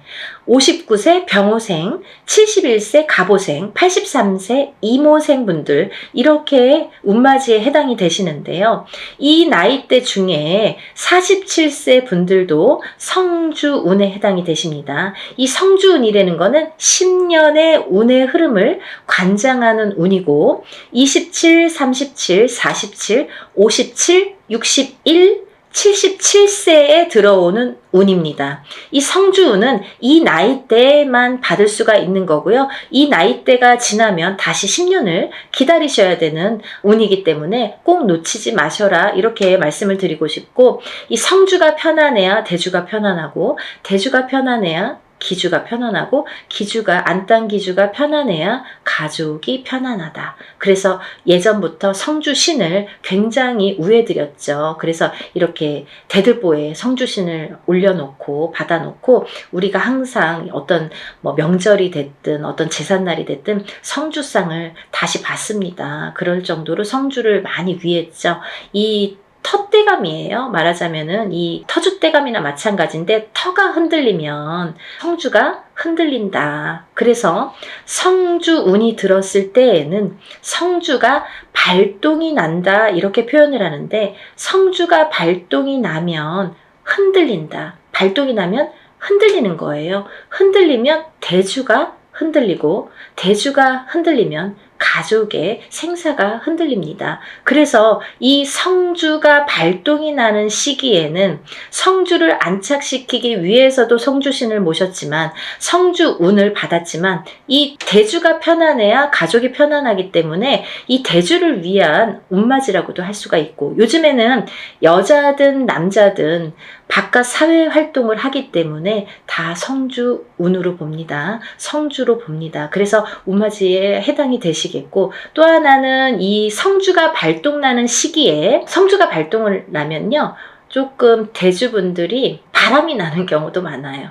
59세 병호생, 71세 갑호생, 83세 이모생 분들, 이렇게 운맞이에 해당이 되시는데요. 이 나이대 중에 47세 분들도 성주운에 해당이 되십니다. 이 성주운이라는 거는 10년의 운의 흐름을 관장하는 운이고, 27, 37, 47, 57, 61, 77세에 들어오는 운입니다. 이 성주운은 이 나이대에만 받을 수가 있는 거고요. 이 나이대가 지나면 다시 10년을 기다리셔야 되는 운이기 때문에 꼭 놓치지 마셔라, 이렇게 말씀을 드리고 싶고, 이 성주가 편안해야 대주가 편안하고, 대주가 편안해야 기주가 편안하고, 기주가 안딴기주가 편안해야 가족이 편안하다. 그래서 예전부터 성주신을 굉장히 우애드렸죠. 그래서 이렇게 대들보에 성주신을 올려놓고 받아놓고, 우리가 항상 어떤 명절이 됐든 어떤 제삿날이 됐든 성주상을 다시 받습니다. 그럴 정도로 성주를 많이 위했죠. 이 터대감이에요. 말하자면은 이 터줏대감이나 마찬가지인데, 터가 흔들리면 성주가 흔들린다. 그래서 성주운이 들었을 때에는 성주가 발동이 난다, 이렇게 표현을 하는데, 성주가 발동이 나면 흔들린다. 발동이 나면 흔들리는 거예요. 흔들리면 대주가 흔들리고, 대주가 흔들리면 가족의 생사가 흔들립니다. 그래서 이 성주가 발동이 나는 시기에는 성주를 안착시키기 위해서도 성주신을 모셨지만, 성주운을 받았지만, 이 대주가 편안해야 가족이 편안하기 때문에 이 대주를 위한 운맞이라고도 할 수가 있고, 요즘에는 여자든 남자든 바깥 사회 활동을 하기 때문에 다 성주운으로 봅니다. 성주로 봅니다. 그래서 운맞이에 해당이 되시겠고, 또 하나는 이 성주가 발동나는 시기에, 성주가 발동을 나면요, 조금 대주분들이 바람이 나는 경우도 많아요.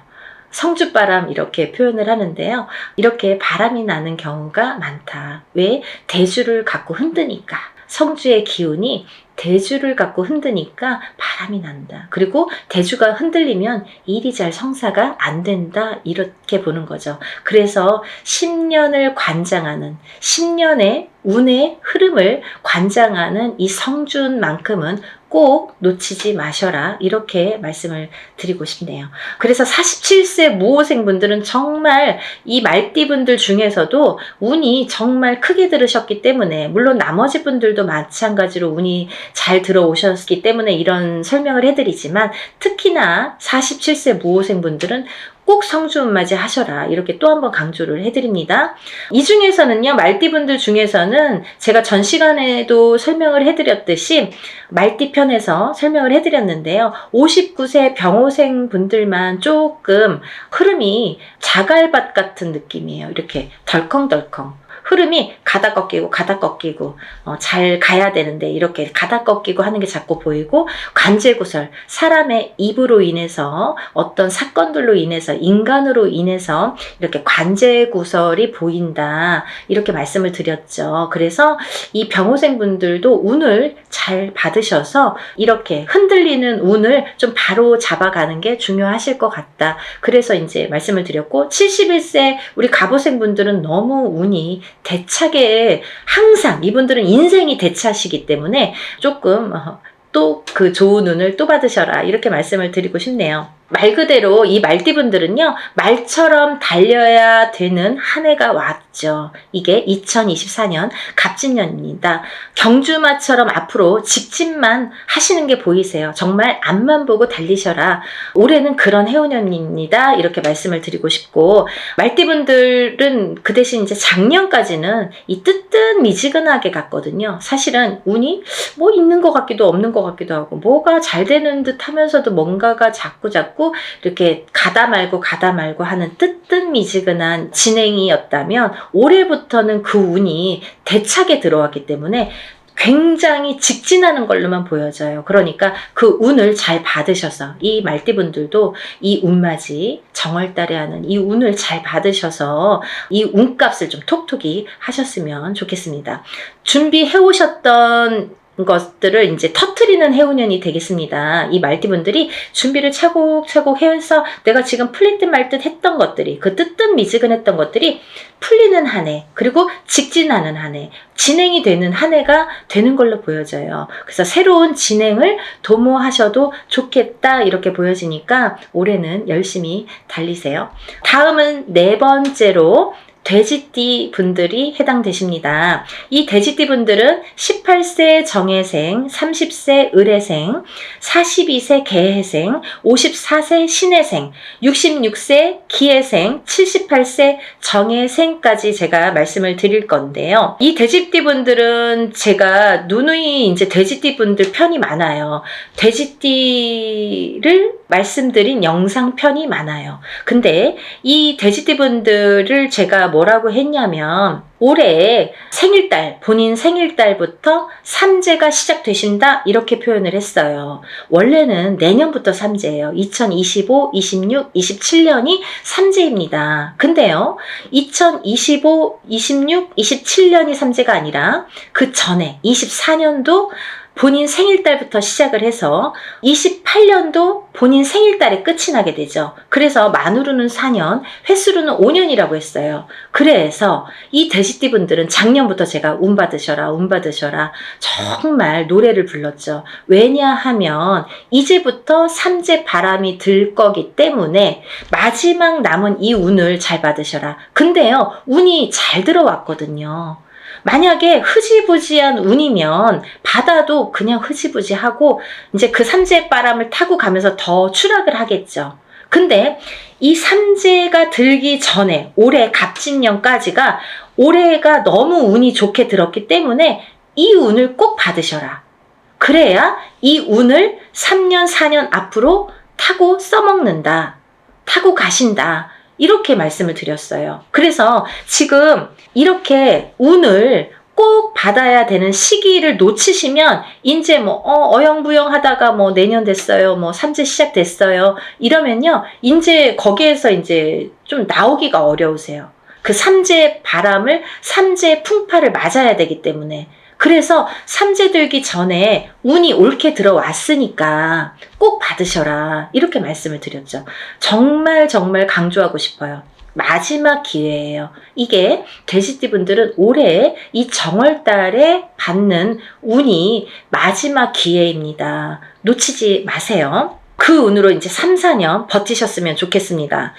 성주바람, 이렇게 표현을 하는데요. 이렇게 바람이 나는 경우가 많다. 왜? 대주를 갖고 흔드니까. 성주의 기운이 대주를 갖고 흔드니까 바람이 난다. 그리고 대주가 흔들리면 일이 잘 성사가 안 된다, 이렇게 보는 거죠. 그래서 10년을 관장하는, 10년의 운의 흐름을 관장하는 이 성주운만큼은 꼭 놓치지 마셔라, 이렇게 말씀을 드리고 싶네요. 그래서 47세 무호생분들은 정말 이 말띠분들 중에서도 운이 정말 크게 들으셨기 때문에, 물론 나머지 분들도 마찬가지로 운이 잘 들어오셨기 때문에 이런 설명을 해드리지만, 특히나 47세 무호생분들은 꼭 성주운맞이 하셔라, 이렇게 또 한 번 강조를 해드립니다. 이 중에서는요, 말띠분들 중에서는 제가 전 시간에도 설명을 해드렸듯이 말띠편에서 설명을 해드렸는데요, 59세 병호생 분들만 조금 흐름이 자갈밭 같은 느낌이에요. 이렇게 덜컹덜컹 흐름이 가다 꺾이고 가다 꺾이고, 잘 가야 되는데 이렇게 가다 꺾이고 하는 게 자꾸 보이고, 관제구설, 사람의 입으로 인해서, 어떤 사건들로 인해서, 인간으로 인해서 이렇게 관제구설이 보인다, 이렇게 말씀을 드렸죠. 그래서 이 병호생 분들도 운을 잘 받으셔서 이렇게 흔들리는 운을 좀 바로 잡아가는 게 중요하실 것 같다. 그래서 이제 말씀을 드렸고, 71세 우리 갑오생 분들은 너무 운이 대차게, 항상 이분들은 인생이 대차시기 때문에 조금 또 그 좋은 운을 또 받으셔라, 이렇게 말씀을 드리고 싶네요. 말 그대로 이 말띠분들은요, 말처럼 달려야 되는 한 해가 왔죠. 이게 2024년 갑진년입니다. 경주마처럼 앞으로 직진만 하시는 게 보이세요. 정말 앞만 보고 달리셔라. 올해는 그런 해운년입니다, 이렇게 말씀을 드리고 싶고, 말띠분들은 그 대신 이제 작년까지는 이 뜨뜻미지근하게 갔거든요. 사실은 운이 뭐 있는 것 같기도 없는 것 같기도 하고, 뭐가 잘 되는 듯 하면서도 뭔가가 자꾸 이렇게 가다 말고 하는 뜨뜻미지근한 진행이었다면, 올해부터는 그 운이 대차게 들어왔기 때문에 굉장히 직진하는 걸로만 보여져요. 그러니까 그 운을 잘 받으셔서, 이 말띠분들도 이 운맞이, 정월달에 하는 이 운을 잘 받으셔서 이 운값을 좀 톡톡히 하셨으면 좋겠습니다. 준비해 오셨던 것들을 이제 터트리는 해운년이 되겠습니다. 이 말띠분들이 준비를 차곡차곡 해서 내가 지금 풀릴 듯 말 듯 했던 것들이, 그 뜨뜻미지근했던 것들이 풀리는 한 해, 그리고 직진하는 한 해, 진행이 되는 한 해가 되는 걸로 보여져요. 그래서 새로운 진행을 도모하셔도 좋겠다, 이렇게 보여지니까 올해는 열심히 달리세요. 다음은 네 번째로 돼지띠 분들이 해당되십니다. 이 돼지띠 분들은 18세 정해생, 30세 을해생, 42세 개해생, 54세 신해생, 66세 기해생, 78세 정해생까지 제가 말씀을 드릴 건데요. 이 돼지띠 분들은 제가 누누이 이제 돼지띠 분들 편이 많아요. 돼지띠를 말씀드린 영상 편이 많아요. 근데 이 돼지띠 분들을 제가 뭐라고 했냐면 올해 생일달, 본인 생일달부터 삼재가 시작되신다 이렇게 표현을 했어요. 원래는 내년부터 삼재예요. 2025, 26, 27년이 삼재입니다. 근데요, 2025, 26, 27년이 삼재가 아니라 그 전에 24년도 본인 생일달부터 시작을 해서 28년도 본인 생일달에 끝이 나게 되죠. 그래서 만으로는 4년, 횟수로는 5년이라고 했어요. 그래서 이 돼지띠 분들은 작년부터 제가 운 받으셔라, 운 받으셔라 정말 노래를 불렀죠. 왜냐하면 이제부터 삼재 바람이 들 거기 때문에 마지막 남은 이 운을 잘 받으셔라. 근데요, 운이 잘 들어왔거든요. 만약에 흐지부지한 운이면 받아도 그냥 흐지부지하고 이제 그 삼재 바람을 타고 가면서 더 추락을 하겠죠. 근데 이 삼재가 들기 전에 올해 갑진년까지가 올해가 너무 운이 좋게 들었기 때문에 이 운을 꼭 받으셔라. 그래야 이 운을 3년, 4년 앞으로 타고 써먹는다. 타고 가신다. 이렇게 말씀을 드렸어요. 그래서 지금 이렇게 운을 꼭 받아야 되는 시기를 놓치시면 이제 뭐 어영부영 하다가 뭐 내년 됐어요. 뭐 삼재 시작됐어요. 이러면요. 이제 거기에서 이제 좀 나오기가 어려우세요. 그 삼재 바람을 삼재 풍파를 맞아야 되기 때문에 그래서 삼재 들기 전에 운이 옳게 들어왔으니까 꼭 받으셔라 이렇게 말씀을 드렸죠. 정말 정말 강조하고 싶어요. 마지막 기회예요. 이게 돼지띠 분들은 올해 이 정월달에 받는 운이 마지막 기회입니다. 놓치지 마세요. 그 운으로 이제 3, 4년 버티셨으면 좋겠습니다.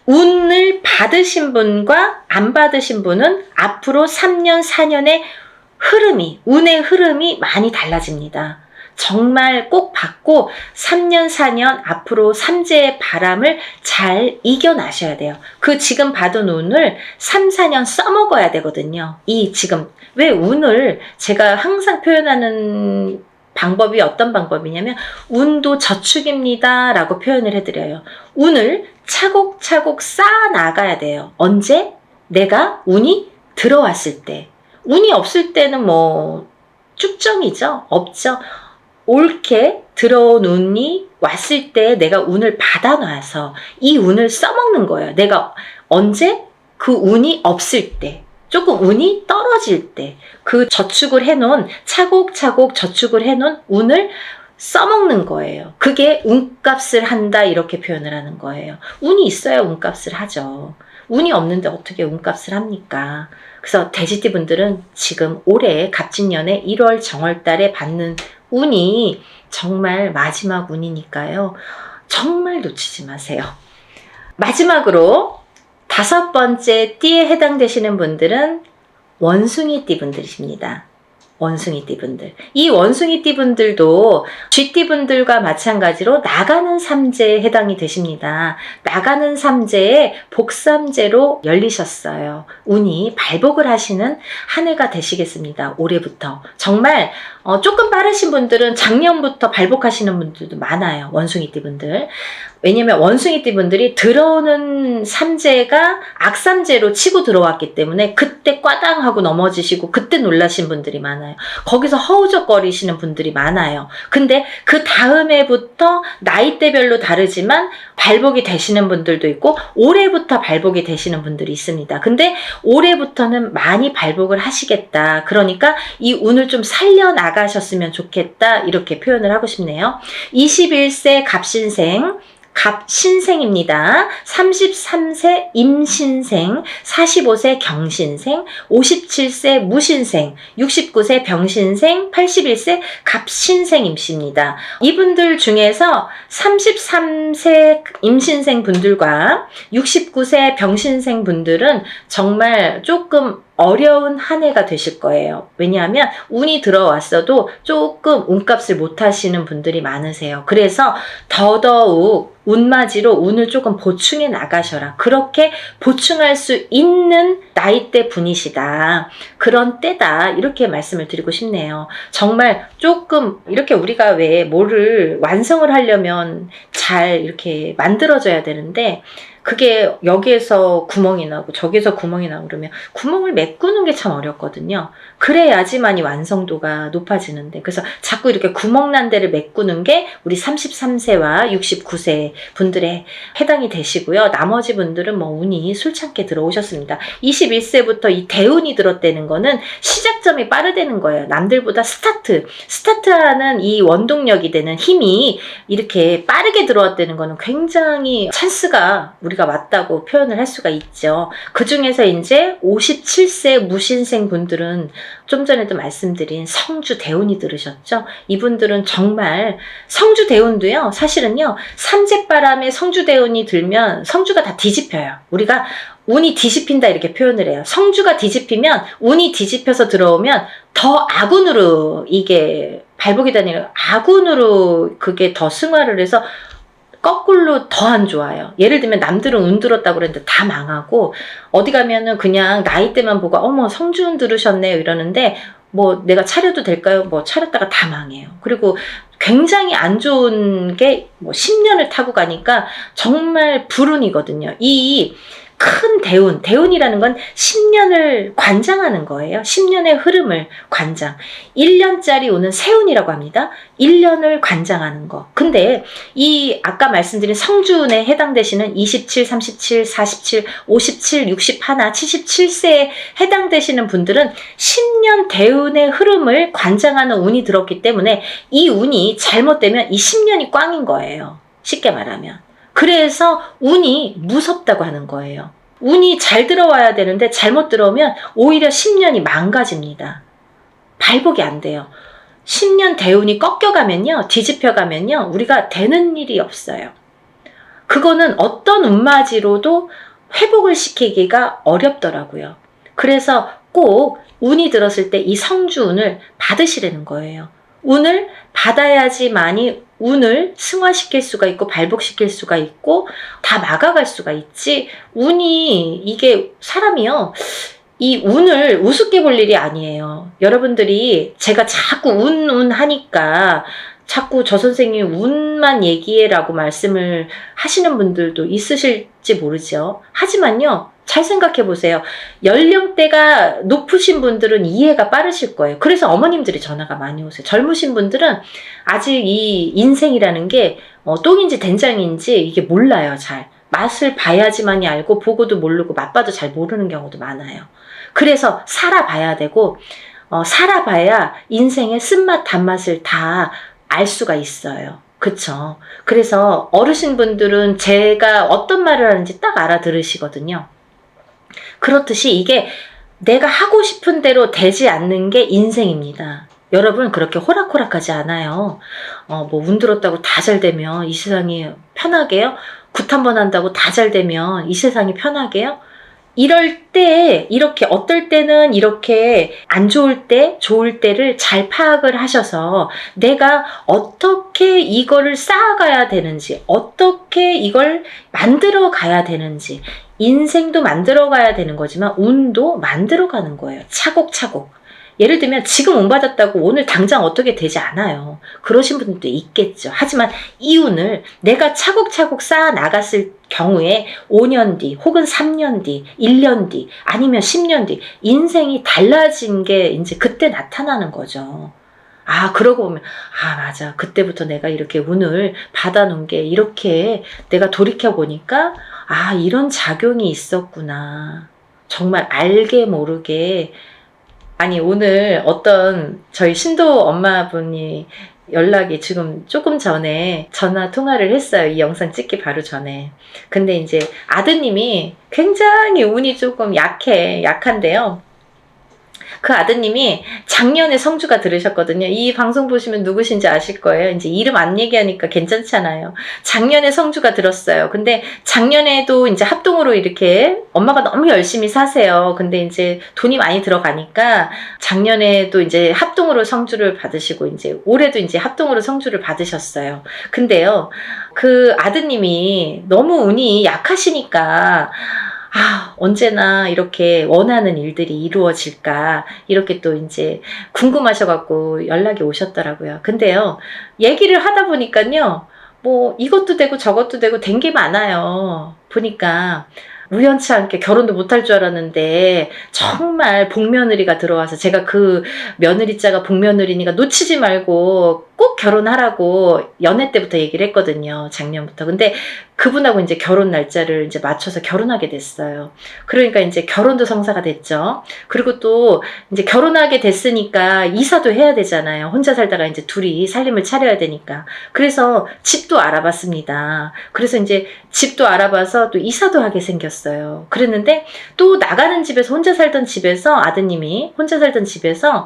운을 받으신 분과 안 받으신 분은 앞으로 3년, 4년의 운의 흐름이 많이 달라집니다. 정말 꼭 받고 3년, 4년 앞으로 삼재의 바람을 잘 이겨나셔야 돼요. 그 지금 받은 운을 3, 4년 써먹어야 되거든요. 이 지금 왜 운을 제가 항상 표현하는 방법이 어떤 방법이냐면 운도 저축입니다 라고 표현을 해드려요. 운을 차곡차곡 쌓아 나가야 돼요. 언제? 내가 운이 들어왔을 때. 운이 없을 때는 뭐 쭉정이죠. 없죠. 옳게 들어온 운이 왔을 때 내가 운을 받아놔서 이 운을 써먹는 거예요. 내가 언제? 그 운이 없을 때. 조금 운이 떨어질 때. 그 저축을 해놓은 차곡차곡 저축을 해놓은 운을 써먹는 거예요. 그게 운값을 한다 이렇게 표현을 하는 거예요. 운이 있어야 운값을 하죠. 운이 없는데 어떻게 운값을 합니까? 그래서 돼지띠 분들은 지금 올해 갑진년에 1월 정월달에 받는 운이 정말 마지막 운이니까요. 정말 놓치지 마세요. 마지막으로 5번째 띠에 해당되시는 분들은 원숭이띠 분들이십니다. 원숭이띠 분들. 이 원숭이띠 분들도 쥐띠 분들과 마찬가지로 나가는 삼재에 해당이 되십니다. 나가는 삼재에 복삼재로 열리셨어요. 운이 발복을 하시는 한 해가 되시겠습니다. 올해부터. 정말 조금 빠르신 분들은 작년부터 발복하시는 분들도 많아요. 원숭이띠 분들. 왜냐면 원숭이띠 분들이 들어오는 삼재가 악삼재로 치고 들어왔기 때문에 그때 꽈당하고 넘어지시고 그때 놀라신 분들이 많아요. 거기서 허우적거리시는 분들이 많아요. 근데 그 다음에부터 나이대별로 다르지만 발복이 되시는 분들도 있고 올해부터 발복이 되시는 분들이 있습니다. 근데 올해부터는 많이 발복을 하시겠다. 그러니까 이 운을 좀 살려나가셨으면 좋겠다. 이렇게 표현을 하고 싶네요. 21세 갑신생 갑신생입니다. 33세 임신생, 45세 경신생, 57세 무신생, 69세 병신생, 81세 갑신생임씨입니다. 이분들 중에서 33세 임신생 분들과 69세 병신생 분들은 정말 조금 어려운 한 해가 되실 거예요. 왜냐하면 운이 들어왔어도 조금 운값을 못 하시는 분들이 많으세요. 그래서 더더욱 운맞이로 운을 조금 보충해 나가셔라. 그렇게 보충할 수 있는 나이대 분이시다. 그런 때다. 이렇게 말씀을 드리고 싶네요. 정말 조금 이렇게 우리가 왜 뭐를 완성을 하려면 잘 이렇게 만들어져야 되는데 그게 여기에서 구멍이 나고 저기에서 구멍이 나고 그러면 구멍을 메꾸는 게 참 어렵거든요. 그래야지만이 완성도가 높아지는데 그래서 자꾸 이렇게 구멍 난 데를 메꾸는 게 우리 33세와 69세 분들에 해당이 되시고요. 나머지 분들은 뭐 운이 술창게 들어오셨습니다. 21세부터 이 대운이 들었다는 거는 시작점이 빠르다는 거예요. 남들보다 스타트하는 이 원동력이 되는 힘이 이렇게 빠르게 들어왔다는 거는 굉장히 찬스가 우리가 왔다고 표현을 할 수가 있죠. 그 중에서 이제 57세 무신생 분들은 좀 전에도 말씀드린 성주 대운이 들으셨죠? 이분들은 정말 성주 대운도요. 사실은요. 삼재바람에 성주 대운이 들면 성주가 다 뒤집혀요. 우리가 운이 뒤집힌다 이렇게 표현을 해요. 성주가 뒤집히면 운이 뒤집혀서 들어오면 더 악운으로 이게 발복이 다니는 악운으로 그게 더 승화를 해서 거꾸로 더 안 좋아요. 예를 들면 남들은 운 들었다고 그랬는데 다 망하고 어디 가면은 그냥 나이대만 보고 어머 성주운 들으셨네요 이러는데 뭐 내가 차려도 될까요? 뭐 차렸다가 다 망해요. 그리고 굉장히 안 좋은 게 뭐 10년을 타고 가니까 정말 불운이거든요. 이 큰 대운이라는 건 10년을 관장하는 거예요. 10년의 흐름을 관장. 1년짜리 오는 세운이라고 합니다. 1년을 관장하는 거. 근데 이 아까 말씀드린 성주운에 해당되시는 27, 37, 47, 57, 61, 77세에 해당되시는 분들은 10년 대운의 흐름을 관장하는 운이 들었기 때문에 이 운이 잘못되면 이 10년이 꽝인 거예요. 쉽게 말하면. 그래서 운이 무섭다고 하는 거예요. 운이 잘 들어와야 되는데 잘못 들어오면 오히려 10년이 망가집니다. 발복이 안 돼요. 10년 대운이 꺾여가면요. 뒤집혀가면요. 우리가 되는 일이 없어요. 그거는 어떤 운맞이로도 회복을 시키기가 어렵더라고요. 그래서 꼭 운이 들었을 때 이 성주운을 받으시라는 거예요. 운을 받아야지만이 운을 승화시킬 수가 있고 발복시킬 수가 있고 다 막아갈 수가 있지. 운이 이게 사람이요. 이 운을 우습게 볼 일이 아니에요. 여러분들이 제가 자꾸 운 하니까 자꾸 저 선생님 운만 얘기해라고 말씀을 하시는 분들도 있으실지 모르죠. 하지만요. 잘 생각해 보세요. 연령대가 높으신 분들은 이해가 빠르실 거예요. 그래서 어머님들이 전화가 많이 오세요. 젊으신 분들은 아직 이 인생이라는 게 똥인지 된장인지 이게 몰라요. 잘. 맛을 봐야지만이 알고 보고도 모르고 맛봐도 잘 모르는 경우도 많아요. 그래서 살아봐야 되고 살아봐야 인생의 쓴맛 단맛을 다 알 수가 있어요. 그쵸? 그래서 어르신분들은 제가 어떤 말을 하는지 딱 알아들으시거든요. 그렇듯이 이게 내가 하고 싶은 대로 되지 않는 게 인생입니다. 여러분 그렇게 호락호락하지 않아요. 뭐 운 들었다고 다 잘 되면 이 세상이 편하게요? 굿 한 번 한다고 다 잘 되면 이 세상이 편하게요? 이럴 때 이렇게 어떨 때는 이렇게 안 좋을 때 좋을 때를 잘 파악을 하셔서 내가 어떻게 이거를 쌓아가야 되는지 어떻게 이걸 만들어 가야 되는지 인생도 만들어 가야 되는 거지만 운도 만들어 가는 거예요. 차곡차곡. 예를 들면 지금 운 받았다고 오늘 당장 어떻게 되지 않아요. 그러신 분들도 있겠죠. 하지만 이 운을 내가 차곡차곡 쌓아 나갔을 경우에 5년 뒤 혹은 3년 뒤 1년 뒤 아니면 10년 뒤 인생이 달라진 게 이제 그때 나타나는 거죠. 그러고 보면 맞아. 그때부터 내가 이렇게 운을 받아놓은 게 이렇게 내가 돌이켜보니까 이런 작용이 있었구나. 정말 알게 모르게 오늘 어떤 저희 신도 엄마분이 연락이 지금 조금 전에 전화 통화를 했어요. 이 영상 찍기 바로 전에. 근데 이제 아드님이 굉장히 운이 조금 약한데요. 그 아드님이 작년에 성주가 들으셨거든요. 이 방송 보시면 누구신지 아실 거예요. 이제 이름 안 얘기하니까 괜찮잖아요. 작년에 성주가 들었어요. 근데 작년에도 이제 합동으로 이렇게 엄마가 너무 열심히 사세요. 근데 이제 돈이 많이 들어가니까 작년에도 이제 합동으로 성주를 받으시고 이제 올해도 이제 합동으로 성주를 받으셨어요. 근데요, 그 아드님이 너무 운이 약하시니까 언제나 이렇게 원하는 일들이 이루어질까, 이렇게 또 이제 궁금하셔갖고 연락이 오셨더라고요. 근데요, 얘기를 하다 보니까요, 뭐 이것도 되고 저것도 되고 된 게 많아요. 보니까 우연치 않게 결혼도 못할 줄 알았는데 정말 복며느리가 들어와서, 제가 그 며느리자가 복며느리니까 놓치지 말고 꼭 결혼하라고 연애 때부터 얘기를 했거든요. 작년부터. 근데 그분하고 이제 결혼 날짜를 이제 맞춰서 결혼하게 됐어요. 그러니까 이제 결혼도 성사가 됐죠. 그리고 또 이제 결혼하게 됐으니까 이사도 해야 되잖아요. 혼자 살다가 이제 둘이 살림을 차려야 되니까. 그래서 집도 알아봤습니다. 그래서 이제 집도 알아봐서 또 이사도 하게 생겼어요. 그랬는데 또 나가는 집에서, 혼자 살던 집에서, 아드님이 혼자 살던 집에서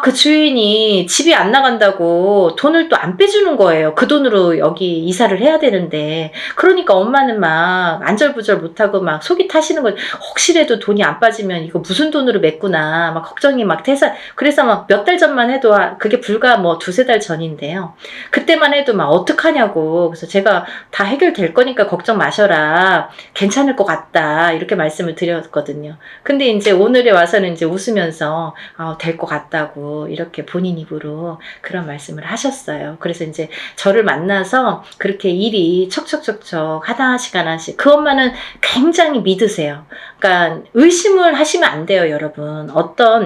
그 주인이 집이 안 나간다고 돈을 또 안 빼주는 거예요. 그 돈으로 여기 이사를 해야 되는데. 그러니까 엄마는 막 안절부절 못하고 막 속이 타시는 거예요. 혹시라도 돈이 안 빠지면 이거 무슨 돈으로 맺구나. 막 걱정이 막 돼서. 그래서 막 몇 달 전만 해도, 그게 불과 뭐 2-3달 전인데요. 그때만 해도 막 어떡하냐고. 그래서 제가 다 해결될 거니까 걱정 마셔라. 괜찮을 것 같다. 이렇게 말씀을 드렸거든요. 근데 이제 오늘에 와서는 이제 웃으면서 될 것 같다고 이렇게 본인 입으로 그런 말씀을 하셨어요. 그래서 이제 저를 만나서 그렇게 일이 척척척척 하나씩 그 엄마는 굉장히 믿으세요. 그러니까 의심을 하시면 안 돼요, 여러분.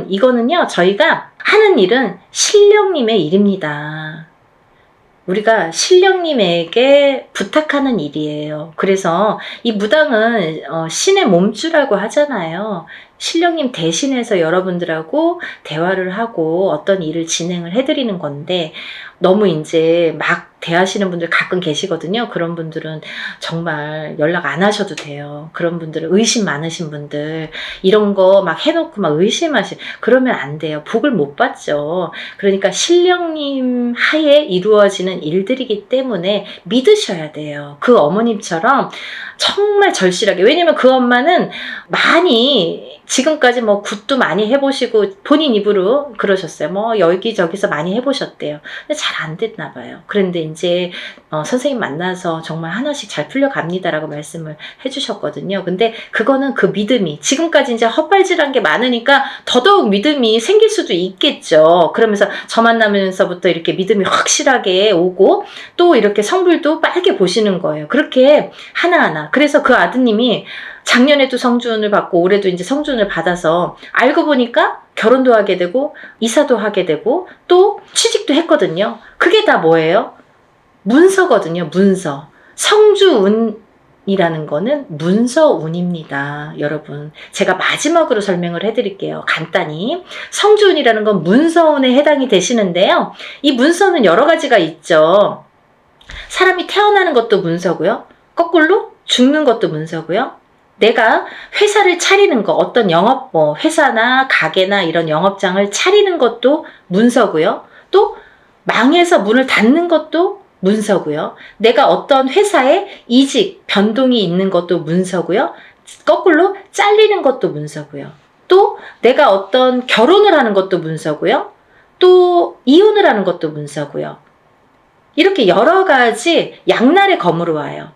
이거는요, 저희가 하는 일은 신령님의 일입니다. 우리가 신령님에게 부탁하는 일이에요. 그래서 이 무당은 신의 몸주라고 하잖아요. 신령님 대신해서 여러분들하고 대화를 하고 어떤 일을 진행을 해드리는 건데, 너무 이제 막 대하시는 분들 가끔 계시거든요. 그런 분들은 정말 연락 안 하셔도 돼요. 그런 분들은 의심 많으신 분들, 이런 거 막 해놓고 막 그러면 안 돼요. 복을 못 받죠. 그러니까 신령님 하에 이루어지는 일들이기 때문에 믿으셔야 돼요. 그 어머님처럼 정말 절실하게. 왜냐면 그 엄마는 많이 지금까지 뭐 굿도 많이 해보시고 본인 입으로 그러셨어요. 뭐 여기저기서 많이 해보셨대요. 근데 잘 안 됐나 봐요. 그런데 이제 선생님 만나서 정말 하나씩 잘 풀려갑니다라고 말씀을 해주셨거든요. 근데 그거는 그 믿음이, 지금까지 이제 헛발질한 게 많으니까 더더욱 믿음이 생길 수도 있겠죠. 그러면서 저 만나면서부터 이렇게 믿음이 확실하게 오고, 또 이렇게 성불도 빨개 보시는 거예요. 그렇게 하나하나. 그래서 그 아드님이 작년에도 성준을 받고 올해도 이제 성준을 받아서, 알고 보니까 결혼도 하게 되고 이사도 하게 되고 또 취직도 했거든요. 그게 다 뭐예요? 문서거든요. 문서. 성주운이라는 거는 문서운입니다. 여러분, 제가 마지막으로 설명을 해드릴게요. 간단히. 성주운이라는 건 문서운에 해당이 되시는데요. 이 문서는 여러 가지가 있죠. 사람이 태어나는 것도 문서고요. 거꾸로 죽는 것도 문서고요. 내가 회사를 차리는 거, 어떤 영업, 회사나 가게나 이런 영업장을 차리는 것도 문서고요. 또 망해서 문을 닫는 것도 문서고요. 내가 어떤 회사에 이직, 변동이 있는 것도 문서고요. 거꾸로 잘리는 것도 문서고요. 또 내가 어떤 결혼을 하는 것도 문서고요. 또 이혼을 하는 것도 문서고요. 이렇게 여러 가지 양날의 검으로 와요.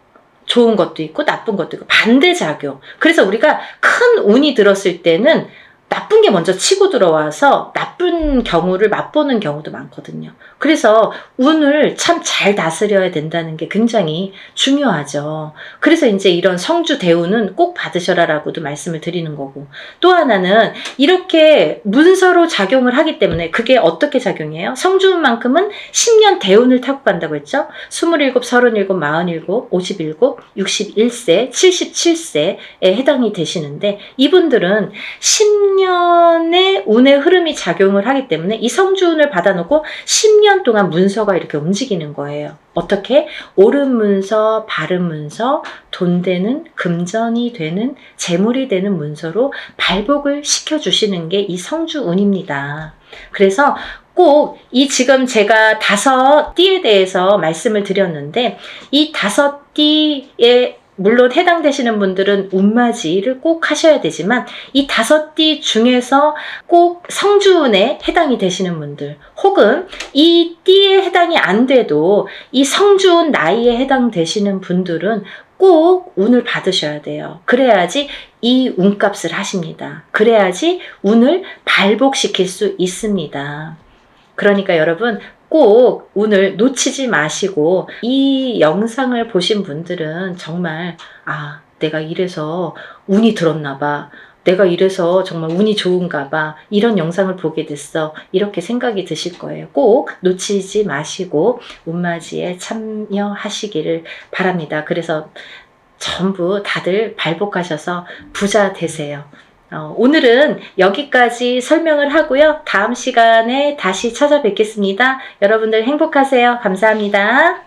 좋은 것도 있고 나쁜 것도 있고 반대작용. 그래서 우리가 큰 운이 들었을 때는 나쁜 게 먼저 치고 들어와서 나쁜 경우를 맛보는 경우도 많거든요. 그래서 운을 참 잘 다스려야 된다는 게 굉장히 중요하죠. 그래서 이제 이런 성주 대운은 꼭 받으셔라라고도 말씀을 드리는 거고, 또 하나는 이렇게 문서로 작용을 하기 때문에, 그게 어떻게 작용해요? 성주운만큼은 10년 대운을 타고 간다고 했죠. 27, 37, 47, 57, 61세, 77세에 해당이 되시는데, 이분들은 10년 10년의 운의 흐름이 작용을 하기 때문에 이 성주운을 받아놓고 10년 동안 문서가 이렇게 움직이는 거예요. 어떻게? 옳은 문서, 바른 문서, 돈 되는, 금전이 되는, 재물이 되는 문서로 발복을 시켜주시는 게 이 성주운입니다. 그래서 꼭 이 지금 제가 5띠에 대해서 말씀을 드렸는데 이 5띠에 물론 해당되시는 분들은 운맞이를 꼭 하셔야 되지만 이 5띠 중에서 꼭 성주운에 해당이 되시는 분들 혹은 이 띠에 해당이 안 돼도 이 성주운 나이에 해당되시는 분들은 꼭 운을 받으셔야 돼요. 그래야지 이 운값을 하십니다. 그래야지 운을 발복시킬 수 있습니다. 그러니까 여러분 꼭 운을 놓치지 마시고 이 영상을 보신 분들은 정말 내가 이래서 운이 들었나 봐. 내가 이래서 정말 운이 좋은가 봐. 이런 영상을 보게 됐어. 이렇게 생각이 드실 거예요. 꼭 놓치지 마시고 운맞이에 참여하시기를 바랍니다. 그래서 전부 다들 발복하셔서 부자 되세요. 오늘은 여기까지 설명을 하고요. 다음 시간에 다시 찾아뵙겠습니다. 여러분들 행복하세요. 감사합니다.